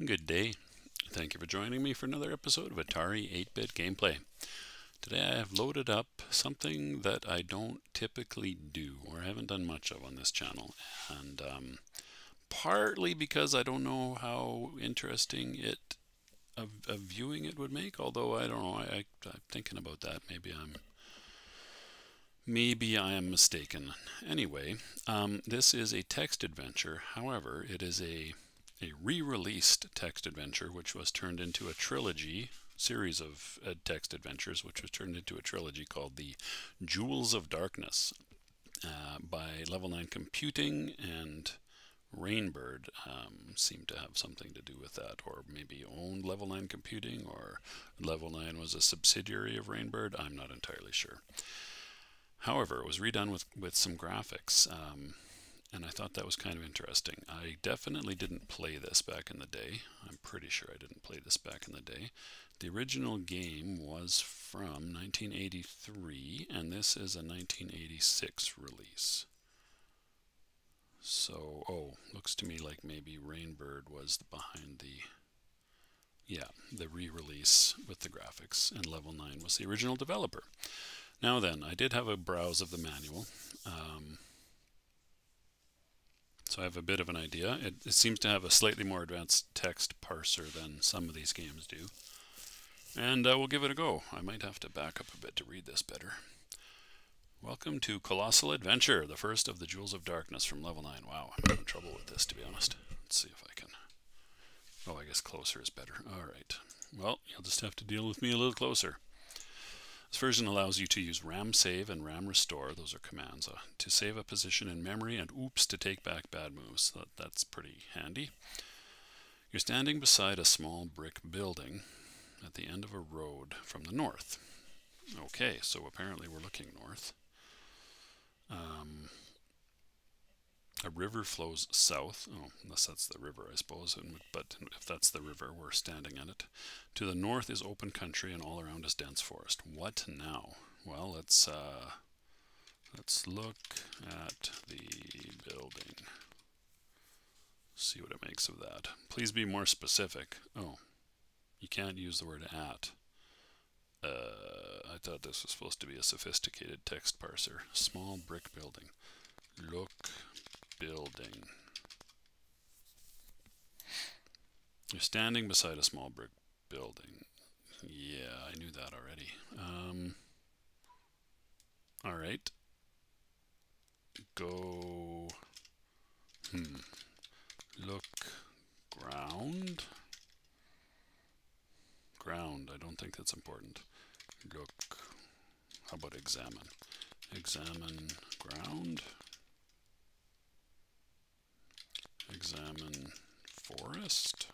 Good day. Thank you for joining me for another episode of Atari 8-bit gameplay. Today I have loaded up something that I don't typically do or haven't done much of on this channel, and partly because I don't know how interesting of viewing it would make, although I don't know, I'm thinking about that. Maybe I am mistaken. Anyway, this is a text adventure. However, it is a re-released text adventure which was turned into a trilogy series of text adventures which was turned into a trilogy called the Jewels of Darkness by Level 9 Computing, and Rainbird seemed to have something to do with that, or maybe owned Level 9 Computing, or Level 9 was a subsidiary of Rainbird. I'm not entirely sure. However, it was redone with some graphics, and I thought that was kind of interesting. I definitely didn't play this back in the day. I'm pretty sure I didn't play this back in the day. The original game was from 1983, and this is a 1986 release. So, looks to me like maybe Rainbird was behind the re-release with the graphics, and Level 9 was the original developer. Now then, I did have a browse of the manual. So I have a bit of an idea. It seems to have a slightly more advanced text parser than some of these games do. And we'll give it a go. I might have to back up a bit to read this better. Welcome to Colossal Adventure, the first of the Jewels of Darkness from Level 9. Wow, I'm having trouble with this, to be honest. Let's see if I can... Oh, I guess closer is better. Alright. Well, you'll just have to deal with me a little closer. This version allows you to use RAM save and RAM restore, those are commands, to save a position in memory, and oops to take back bad moves. That's pretty handy. You're standing beside a small brick building at the end of a road from the north. Okay, so apparently we're looking north. A river flows south, unless that's the river, I suppose, but if that's the river, we're standing in it. To the north is open country, and all around is dense forest. What now? Well, let's look at the building. See what it makes of that. Please be more specific. Oh, you can't use the word at. I thought this was supposed to be a sophisticated text parser. Small brick building. Look building. You're standing beside a small brick building. Yeah, I knew that already. Alright. Go... Look... Ground? Ground, I don't think that's important. Look... How about examine? Examine ground. Examine forest.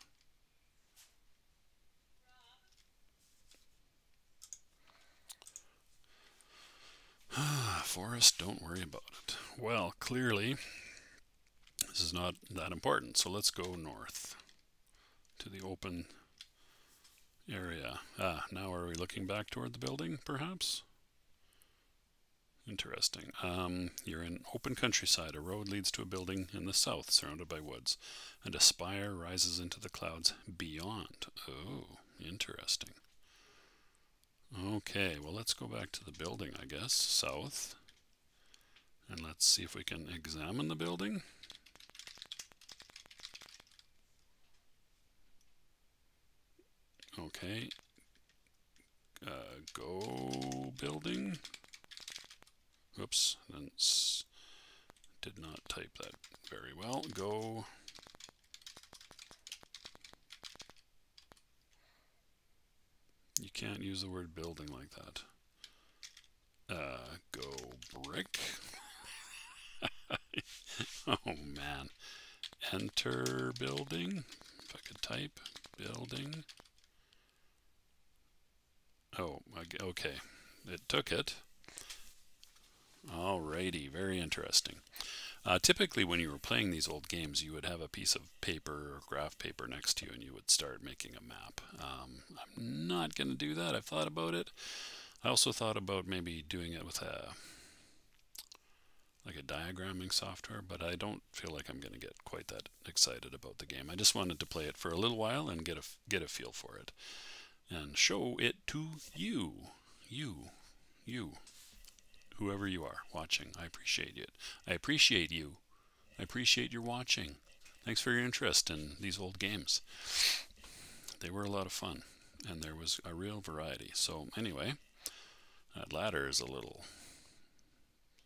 Forest, don't worry about it. Well, clearly, this is not that important, so let's go north to the open area. Now are we looking back toward the building, perhaps? Interesting. You're in open countryside. A road leads to a building in the south, surrounded by woods, and a spire rises into the clouds beyond. Oh, interesting. Okay, well, let's go back to the building, I guess, south. And let's see if we can examine the building. Okay. Go building. Oops, did not type that very well. Go. You can't use the word building like that. Go brick. Oh man. Enter building. If I could type building. Oh, okay. It took it. Alrighty, very interesting. Typically when you were playing these old games, you would have a piece of paper or graph paper next to you and you would start making a map. I'm not going to do that. I've thought about it. I also thought about maybe doing it with like a diagramming software, but I don't feel like I'm going to get quite that excited about the game. I just wanted to play it for a little while and get a feel for it and show it to you, whoever you are watching. I appreciate it. I appreciate you. I appreciate your watching. Thanks for your interest in these old games. They were a lot of fun, and there was a real variety. So anyway, that ladder is a little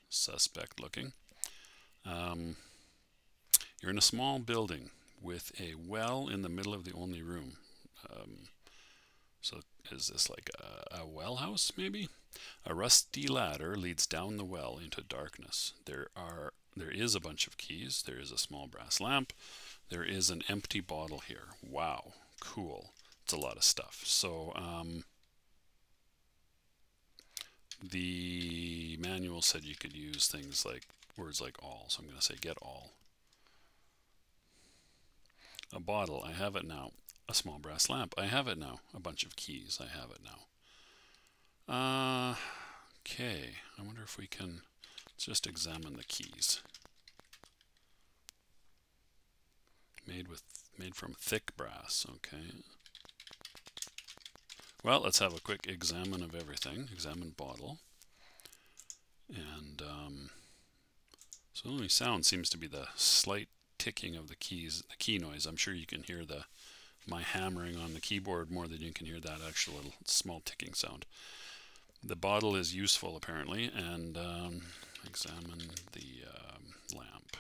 suspect looking. You're in a small building with a well in the middle of the only room. So is this like a well house maybe? A rusty ladder leads down the well into darkness. There is a bunch of keys. There is a small brass lamp. There is an empty bottle here. Wow, cool. It's a lot of stuff. So the manual said you could use things like words like all. So I'm going to say get all. A bottle, I have it now. A small brass lamp, I have it now. A bunch of keys, I have it now. Okay, I wonder if we can, let's just examine the keys. Made from thick brass, okay. Well, let's have a quick examine of everything. Examine bottle. And so the only sound seems to be the slight ticking of the keys, the key noise. I'm sure you can hear my hammering on the keyboard more than you can hear that actual little small ticking sound. The bottle is useful apparently, and examine the lamp.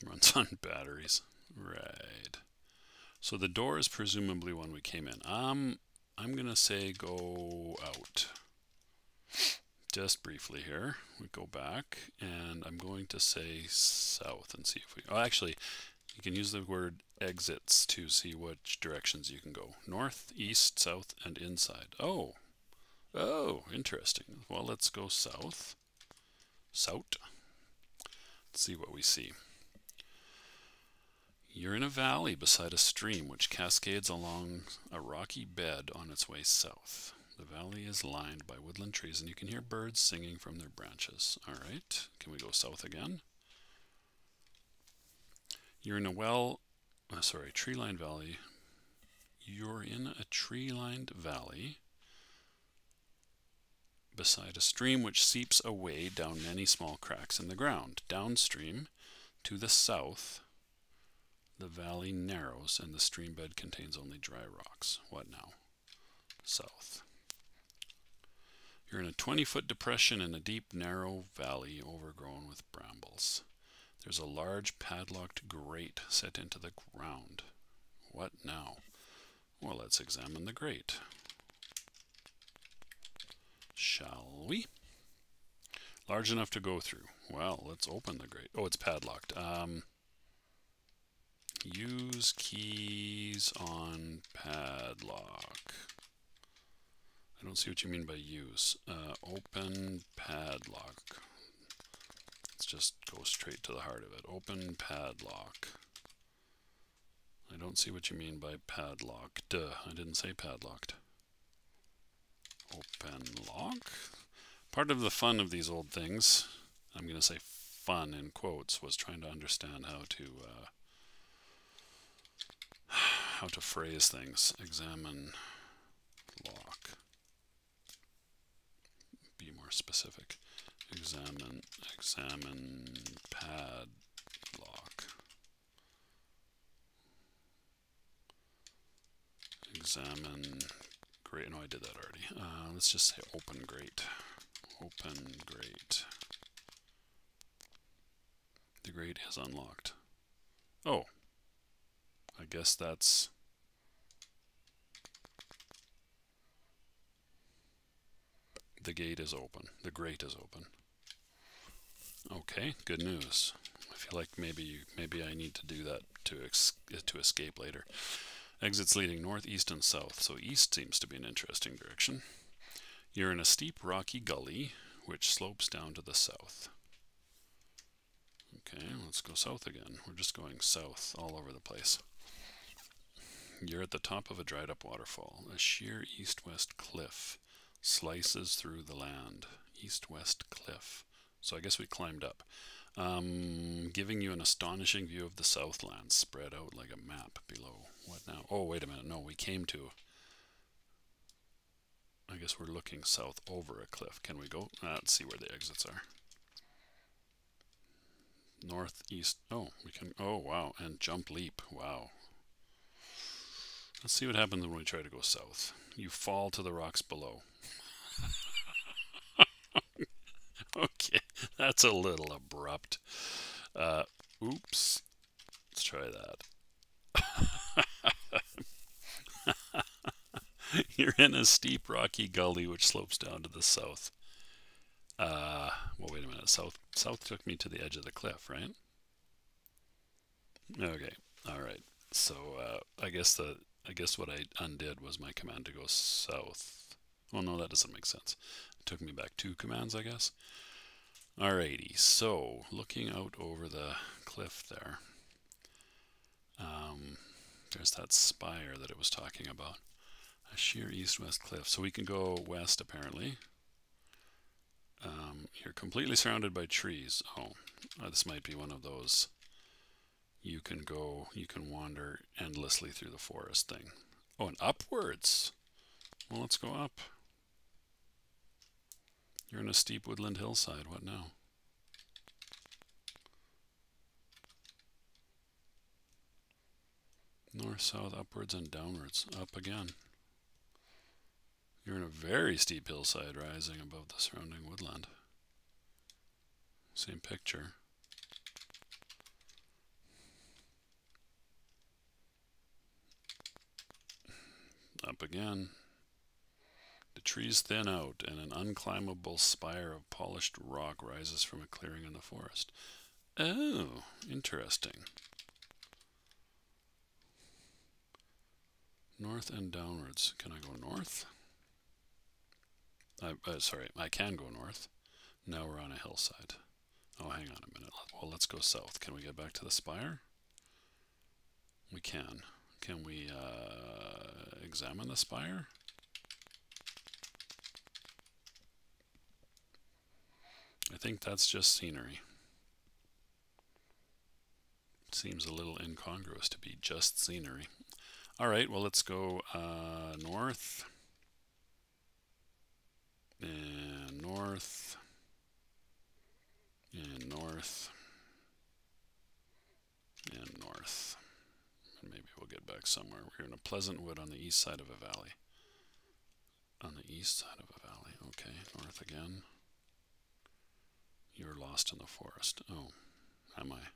Runs on batteries. Right. So the door is presumably when we came in. I'm gonna say go out. Just briefly here. We go back, and I'm going to say south and see if we. Oh, actually, you can use the word exits to see which directions you can go. North, east, south, and inside. Oh, interesting. Well, let's go south. South. Let's see what we see. You're in a valley beside a stream which cascades along a rocky bed on its way south. The valley is lined by woodland trees, and you can hear birds singing from their branches. All right, can we go south again? You're in a tree-lined valley. You're in a tree-lined valley beside a stream which seeps away down many small cracks in the ground. Downstream, to the south, the valley narrows and the stream bed contains only dry rocks. What now? South. You're in a 20-foot depression in a deep, narrow valley overgrown with brambles. There's a large padlocked grate set into the ground. What now? Well, let's examine the grate. Shall we? Large enough to go through. Well, let's open the grate. Oh, it's padlocked. Use keys on padlock. I don't see what you mean by use. Open padlock. Let's just go straight to the heart of it. Open padlock. I don't see what you mean by padlock. Duh, I didn't say padlocked. Open lock. Part of the fun of these old things, I'm going to say fun in quotes, was trying to understand how to phrase things. Examine lock. Be more specific. Examine padlock. Examine grate. No, I did that already. Let's just say open grate. Open grate. The grate is unlocked. Oh, I guess that's the gate is open. The grate is open. Okay, good news. I feel like maybe I need to do that to escape later. Exits leading north, east, and south. So east seems to be an interesting direction. You're in a steep rocky gully which slopes down to the south. Okay, let's go south again. We're just going south all over the place. You're at the top of a dried up waterfall. A sheer east-west cliff slices through the land. east-west cliff. So I guess we climbed up. Giving you an astonishing view of the Southlands spread out like a map below. What now? Oh, wait a minute. No, we came to... I guess we're looking south over a cliff. Can we go? Let's see where the exits are. Northeast. Oh, we can... Oh, wow. And jump leap. Wow. Let's see what happens when we try to go south. You fall to the rocks below. Okay, that's a little abrupt. Oops. Let's try that. You're in a steep rocky gully which slopes down to the south. Well, wait a minute. South took me to the edge of the cliff, right? Okay. All right. So I guess what I undid was my command to go south. Oh no, that doesn't make sense. It took me back 2 commands, I guess. Alrighty, so looking out over the cliff there, there's that spire that it was talking about. A sheer east-west cliff. So we can go west, apparently. You're completely surrounded by trees. Oh, this might be one of those you can wander endlessly through the forest thing. Oh, and upwards. Well, let's go up. You're in a steep woodland hillside. What now? North, south, upwards, and downwards. Up again. You're in a very steep hillside rising above the surrounding woodland. Same picture. Up again. The trees thin out, and an unclimbable spire of polished rock rises from a clearing in the forest. Oh, interesting. North and downwards. Can I go north? Sorry, I can go north. Now we're on a hillside. Oh, hang on a minute. Well, let's go south. Can we get back to the spire? We can. Can we examine the spire? I think that's just scenery. Seems a little incongruous to be just scenery. Alright, well, let's go north. And north. And north. And north. And maybe we'll get back somewhere. We're in a pleasant wood on the east side of a valley. On the east side of a valley. Okay, north again. You're lost in the forest. Oh, am I?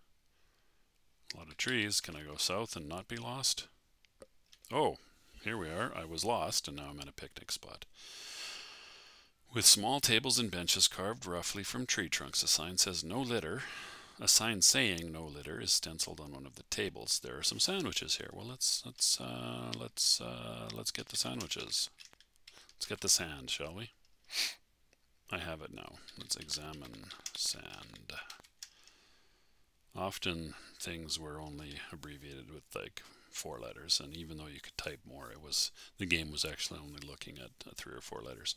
A lot of trees. Can I go south and not be lost? Oh, here we are. I was lost, and now I'm at a picnic spot. With small tables and benches carved roughly from tree trunks, a sign says "No litter." A sign saying "No litter" is stenciled on one of the tables. There are some sandwiches here. Well, let's get the sandwiches. Let's get the sand, shall we? I have it now. Let's examine sand. Often things were only abbreviated with like 4 letters, and even though you could type more, the game was actually only looking at 3 or 4 letters.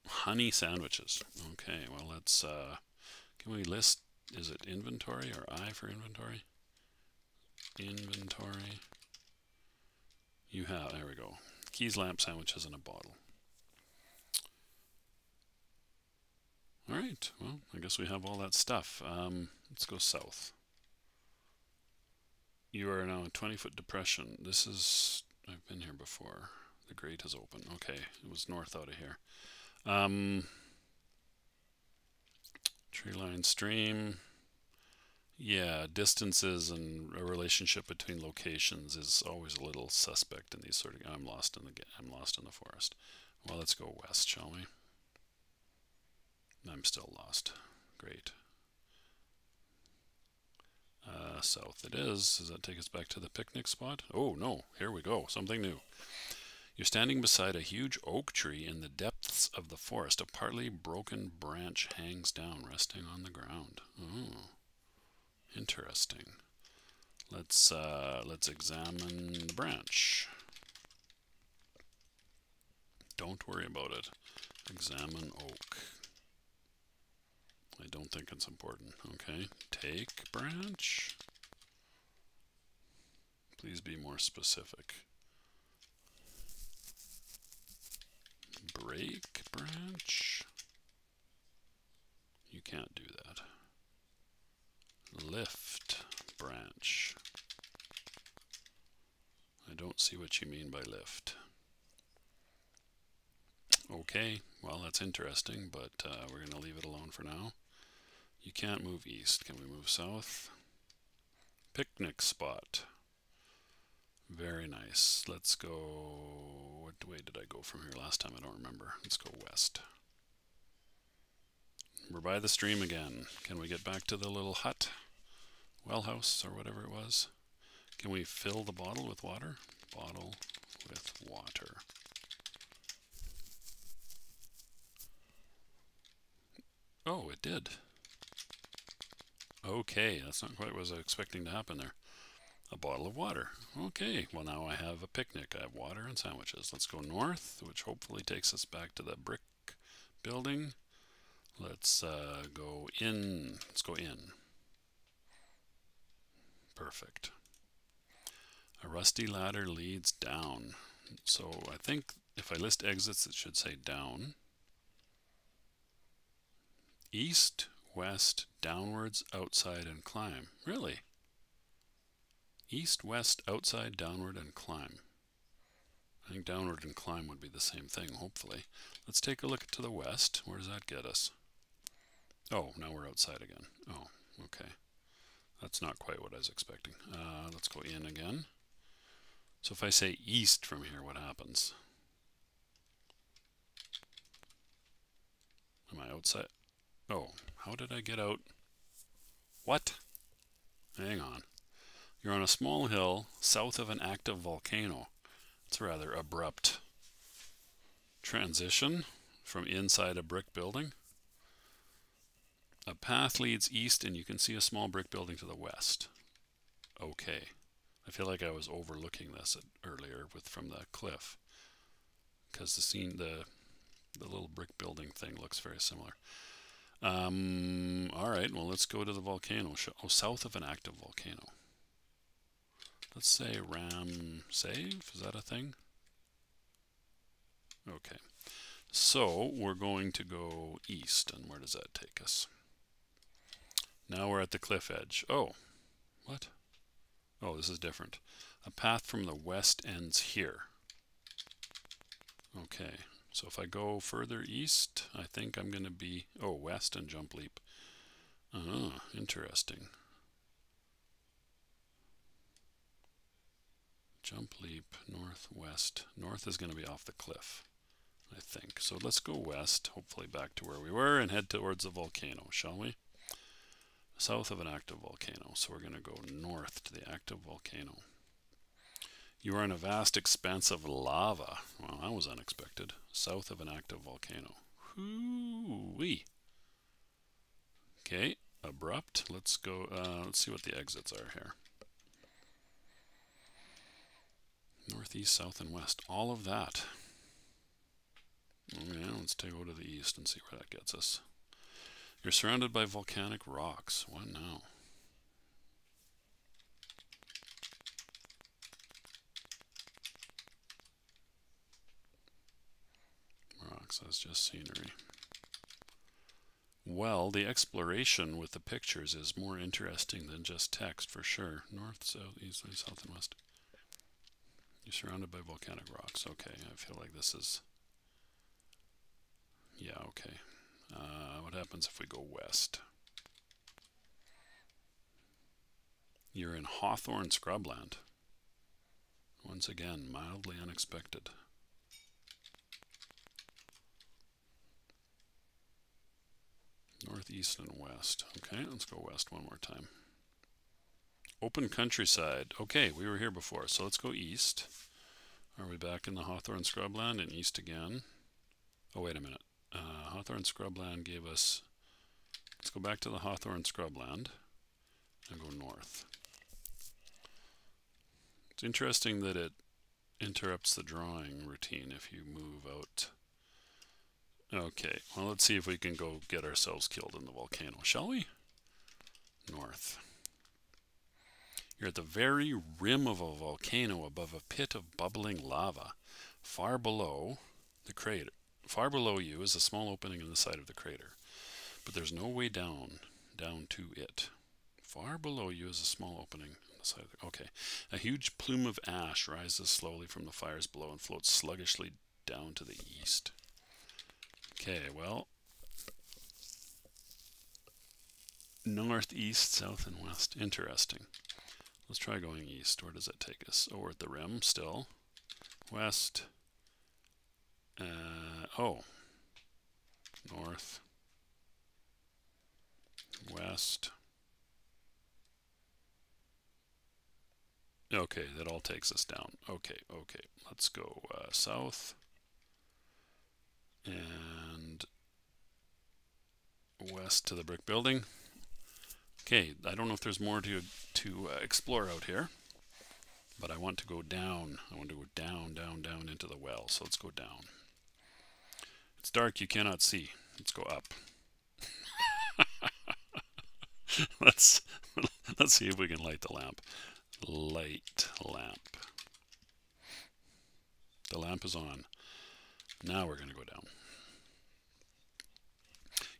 Honey sandwiches. Okay, well, let's can we list, is it inventory or I for inventory? Inventory. You have, there we go. Keys, lamp, sandwiches, and a bottle. Alright, well, I guess we have all that stuff. Let's go south. You are now a 20-foot depression. This is, I've been here before. The grate is open. Okay, it was north out of here. Tree line stream. Yeah, distances and a relationship between locations is always a little suspect in these sort of. I'm lost in the forest. Well, let's go west, shall we? I'm still lost. Great. South it is. Does that take us back to the picnic spot? Oh no, here we go. Something new. You're standing beside a huge oak tree in the depths of the forest. A partly broken branch hangs down, resting on the ground. Oh, interesting. Let's examine the branch. Don't worry about it. Examine oak. I don't think it's important. Okay, take branch. Please be more specific. Break branch. You can't do that. Lift branch. I don't see what you mean by lift. Okay, well that's interesting, but we're going to leave it alone for now. You can't move east. Can we move south? Picnic spot. Very nice. Let's go... What way did I go from here last time? I don't remember. Let's go west. We're by the stream again. Can we get back to the little hut? Well house or whatever it was. Can we fill the bottle with water? Bottle with water. Oh, it did. Okay, that's not quite what I was expecting to happen there. A bottle of water. Okay, well now I have a picnic. I have water and sandwiches. Let's go north, which hopefully takes us back to the brick building. Let's go in. Let's go in. Perfect. A rusty ladder leads down. So I think if I list exits, it should say down. East, west, downwards, outside, and climb. Really? East, west, outside, downward, and climb. I think downward and climb would be the same thing, hopefully. Let's take a look to the west. Where does that get us? Oh, now we're outside again. Oh, okay. That's not quite what I was expecting. Let's go in again. So if I say east from here, what happens? Am I outside? Oh, how did I get out? What? Hang on. You're on a small hill south of an active volcano. It's a rather abrupt transition from inside a brick building. A path leads east and you can see a small brick building to the west. Okay. I feel like I was overlooking this earlier from the cliff, because the little brick building thing looks very similar. Alright, well let's go to the volcano. Oh, south of an active volcano. Let's say Ram Save, is that a thing? Okay, so we're going to go east, and where does that take us? Now we're at the cliff edge. Oh, what? Oh, this is different. A path from the west ends here. Okay, so if I go further east, I think I'm going to be, oh, west and jump leap. Ah, interesting. Jump leap, northwest. North is going to be off the cliff, I think. So let's go west, hopefully back to where we were, and head towards the volcano, shall we? South of an active volcano. So we're going to go north to the active volcano. You are in a vast expanse of lava. Well, that was unexpected. South of an active volcano. Hoo-wee. Okay, abrupt. Let's go, let's see what the exits are here. Northeast, south, and west. All of that. Okay, let's go to the east and see where that gets us. You're surrounded by volcanic rocks. What now? Rocks, that's just scenery. Well, the exploration with the pictures is more interesting than just text, for sure. North, south, east, south, and west. You're surrounded by volcanic rocks. Okay, I feel like this is... Yeah, okay. What happens if we go west? You're in Hawthorne scrubland. Once again, mildly unexpected. Northeast and west. Okay, let's go west one more time. Open countryside. Okay, we were here before, so let's go east. Are we back in the Hawthorne scrubland and east again? Oh, wait a minute. Hawthorne scrubland gave us... Let's go back to the Hawthorne scrubland and go north. It's interesting that it interrupts the drawing routine if you move out. Okay, well, let's see if we can go get ourselves killed in the volcano, shall we? North. You're at the very rim of a volcano above a pit of bubbling lava. Far below you is a small opening in the side of the crater, but there's no way down to it. Far below you is a small opening in the side of the... Okay. A huge plume of ash rises slowly from the fires below and floats sluggishly down to the east. Okay, well, northeast, south, and west. Interesting. Let's try going east. Where does that take us? Oh, we're at the rim still. West. Oh. North. West. Okay, that all takes us down. Okay. Let's go south. And west to the brick building. Okay, I don't know if there's more to explore out here, but I want to go down. I want to go down into the well. So let's go down. It's dark, you cannot see. Let's go up. let's see if we can light the lamp. Light lamp. The lamp is on. Now we're going to go down.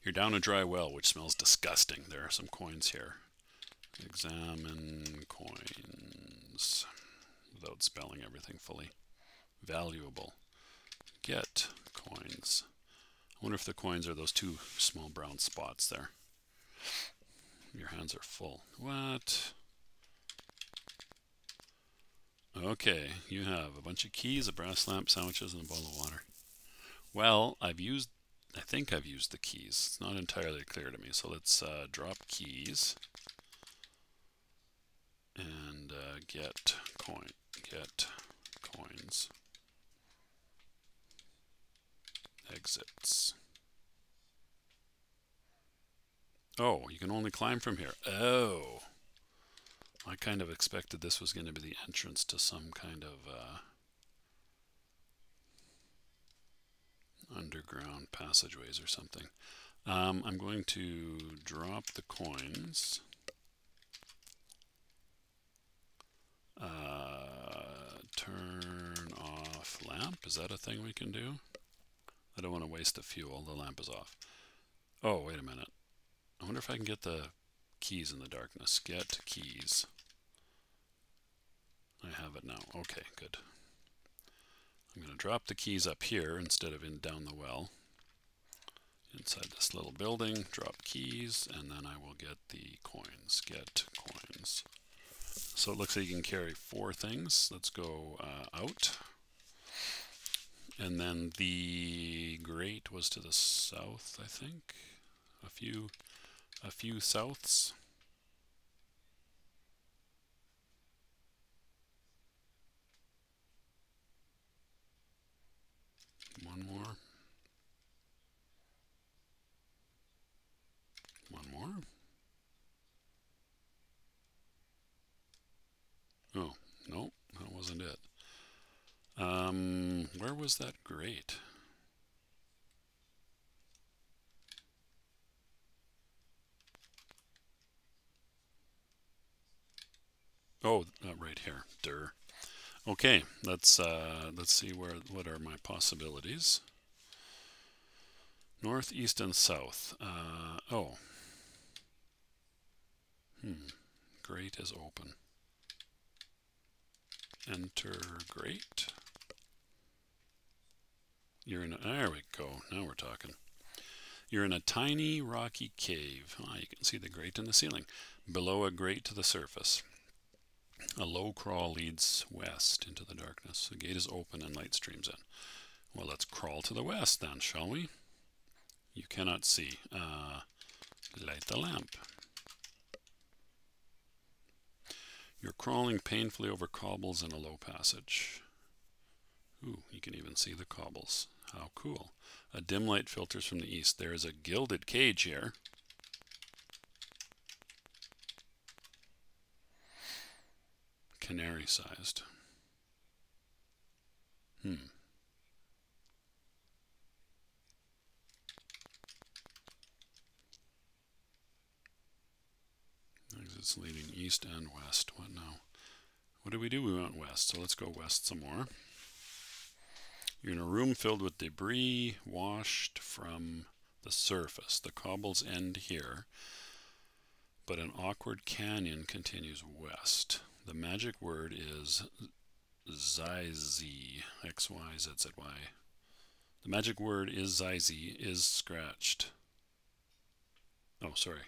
You're down a dry well, which smells disgusting. There are some coins here. Examine coins. Without spelling everything fully. Valuable. Get coins. I wonder if the coins are those two small brown spots there. Your hands are full. What? Okay, you have a bunch of keys, a brass lamp, sandwiches, and a bottle of water. Well, I think I've used the keys. It's not entirely clear to me. So let's drop keys and get coins. Exits. Oh, you can only climb from here. Oh. I kind of expected this was going to be the entrance to some kind of underground passageways or something. I'm going to drop the coins. Turn off lamp. Is that a thing we can do? I don't want to waste the fuel. The lamp is off. Oh, wait a minute. I wonder if I can get the keys in the darkness. Get keys. I have it now. Okay, good. I'm going to drop the keys up here instead of down the well. Inside this little building, drop keys, and then I will get the coins. Get coins. So it looks like you can carry 4 things. Let's go out. And then the grate was to the south, I think. A few souths. One more. One more. Oh, no, that wasn't it. Where was that grate? Oh, right here. Durr. Okay, let's see what are my possibilities. North, east, and south. Oh. Grate is open. Enter grate. There we go. Now we're talking. You're in a tiny rocky cave. You can see the grate in the ceiling. Below a grate to the surface. A low crawl leads west into the darkness. The gate is open and light streams in. Well, let's crawl to the west then, shall we? You cannot see. Light the lamp. You're crawling painfully over cobbles in a low passage. Ooh, you can even see the cobbles. How cool. A dim light filters from the east. There is a gilded cage here. Canary-sized. Hmm. Exits leading east and west. What now? What did we do? We went west, so let's go west some more. You're in a room filled with debris washed from the surface. The cobbles end here, but an awkward canyon continues west. The magic word is Zizi. XYZZY. The magic word is Zizi, is scratched. Oh, sorry.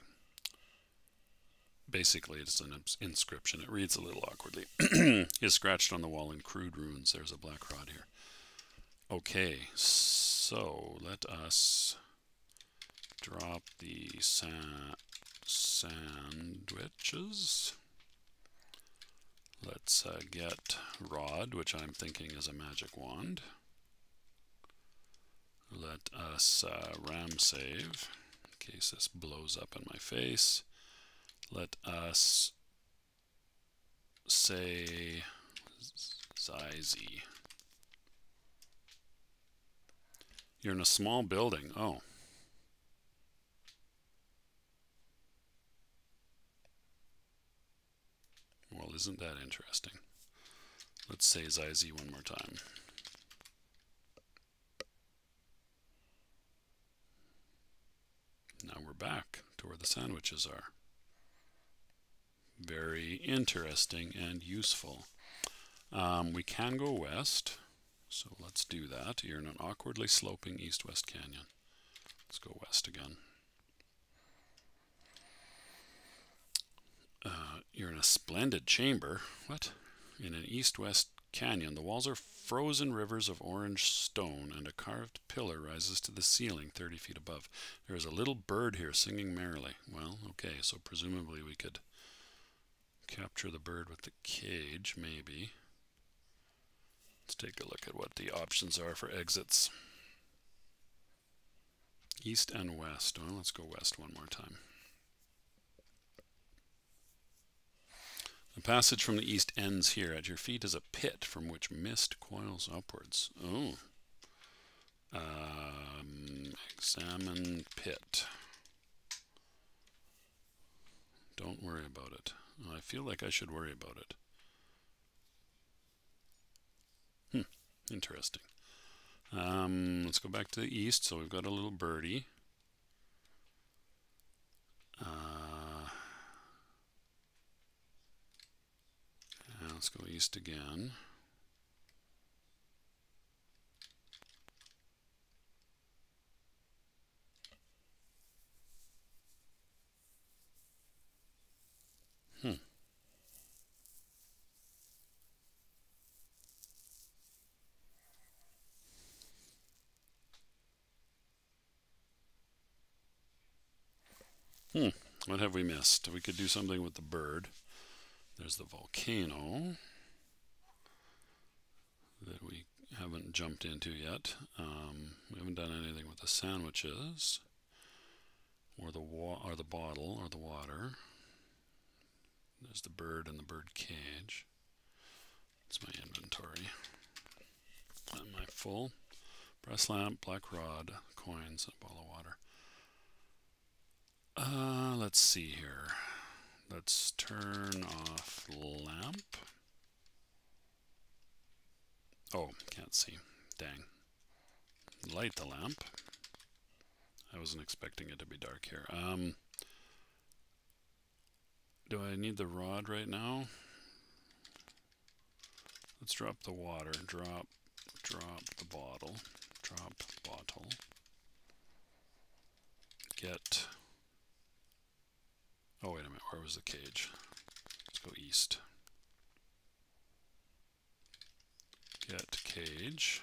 Basically, it's an inscription. It reads a little awkwardly. Is scratched on the wall in crude runes. There's a black rod here. Okay, so let us drop the sandwiches. Let's get rod, which I'm thinking is a magic wand. Let us ram save, in case this blows up in my face. Let us say Zizi. You're in a small building. Oh. Well, isn't that interesting? Let's say Zizi one more time. Now we're back to where the sandwiches are. Very interesting and useful. We can go west, so let's do that. You're in an awkwardly sloping east-west canyon. Let's go west again. You're in a splendid chamber. What? In an east-west canyon. The walls are frozen rivers of orange stone, and a carved pillar rises to the ceiling 30 feet above. There is a little bird here singing merrily. Well, okay, so presumably we could capture the bird with the cage, maybe. Let's take a look at what the options are for exits. East and west. Well, let's go west one more time. The passage from the east ends here. At your feet is a pit from which mist coils upwards. Oh. Examine pit. Don't worry about it. I feel like I should worry about it. Interesting. Let's go back to the east. So we've got a little birdie. Let's go east again. What have we missed? We could do something with the bird. There's the volcano that we haven't jumped into yet. We haven't done anything with the sandwiches or the bottle or the water. There's the bird and the bird cage. That's my inventory. Am I full? Brass lamp, black rod, coins, a bottle of water. Let's see here. Let's turn off lamp. Oh, can't see. Dang. Light the lamp. I wasn't expecting it to be dark here. Do I need the rod right now? Let's drop the water. Drop the bottle. Drop bottle. Get... Oh, wait a minute. Where was the cage? Let's go east. Get cage.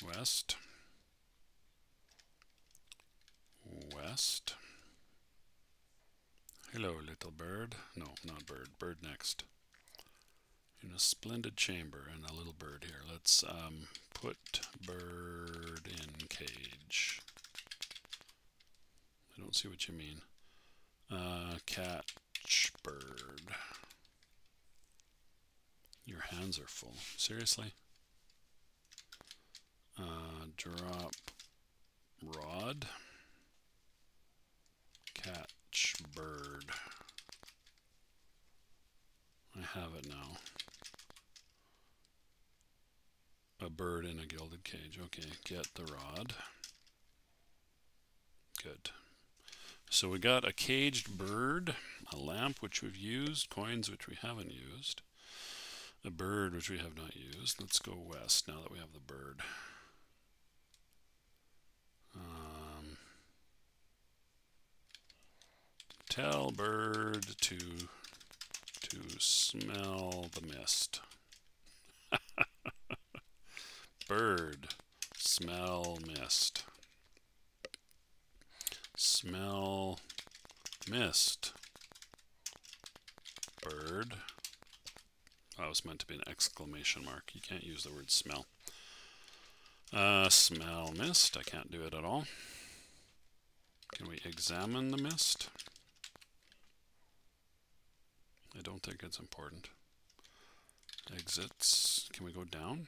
West. West. Hello, little bird. No, not bird. Bird next. In a splendid chamber and a little bird here. Let's put bird in cage. I don't see what you mean. Catch bird. Your hands are full. Seriously? Drop rod. Catch bird. I have it now. A bird in a gilded cage. Okay, get the rod. Good. So we got a caged bird, a lamp which we've used, coins which we haven't used, a bird which we have not used. Let's go west now that we have the bird. Tell bird to smell the mist. Bird, smell mist. Smell mist. Bird. That was meant to be an exclamation mark. You can't use the word smell. Smell mist. I can't do it at all. Can we examine the mist? I don't think it's important. Exits. Can we go down?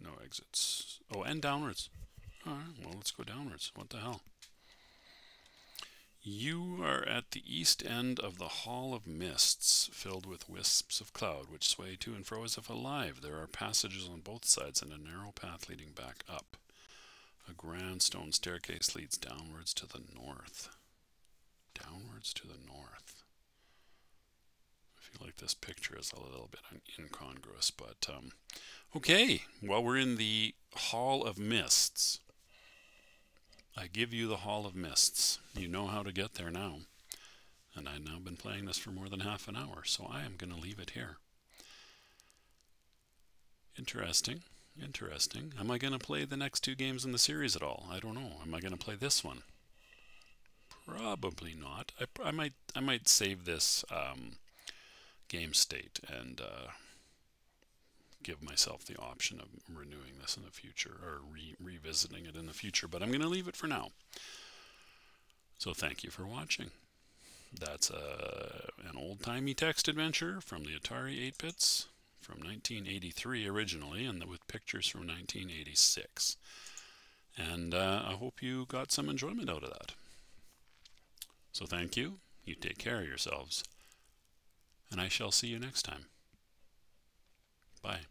No exits. Oh, and downwards. Alright, well, let's go downwards. What the hell? You are at the east end of the Hall of Mists, filled with wisps of cloud, which sway to and fro as if alive. There are passages on both sides and a narrow path leading back up. A grand stone staircase leads downwards to the north. Downwards to the north. I feel like this picture is a little bit incongruous, but okay. Well, we're in the Hall of Mists. I give you the Hall of Mists. You know how to get there now. And I've now been playing this for more than half an hour, so I am going to leave it here. Interesting. Interesting. Am I going to play the next two games in the series at all? I don't know. Am I going to play this one? Probably not. I might save this game state and give myself the option of renewing this in the future or revisiting it in the future, but I'm going to leave it for now. So thank you for watching. That's an old-timey text adventure from the Atari 8-bits from 1983 originally, and with pictures from 1986. And I hope you got some enjoyment out of that. So thank you. You take care of yourselves. And I shall see you next time. Bye.